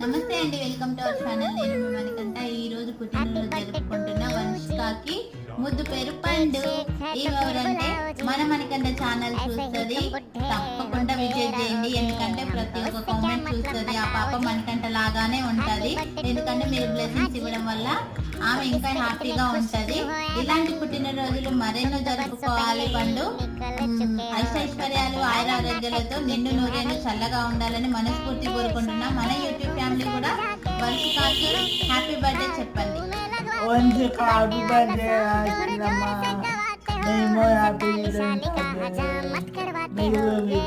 నమస్తే అండి, welcome to our channel. నేను మీ మణికంఠ. ఈ రోజు పుట్టినరోజు జరుపుకుంటున్న వంశికాకి ముద్దు పేరు పండు. ఎవరంటే మన మణికంఠ ఛానల్ చూస్తుంది, తప్పకుండా విజిట్ చేయండి. ఎందుకంటే ప్రతి ఒక్క కామెంట్ చూస్తుంది. ఆ పాప మణికంఠ లాగానే ఉంటుంది. ఎందుకంటే మీరు బ్లెస్సింగ్స్ ఇవ్వడం వల్ల ఆమె ఇంకా హ్యాపీగా ఉంటుంది. ఇలాంటి పుట్టినరోజులు మరెన్నో జరుపుకోవాలి. పండు ఐశ్వర్యాలు ఆయురారోగ్యాలతో నిండు నూరేళ్ళు చల్లగా ఉండాలని మనస్ఫూర్తి కోరుకుంటున్నాం. మన యూట్యూబ్ ఫ్యామిలీ కూడా వంశికాకి హ్యాపీ బర్త్డే చెప్పండి. ఓకే.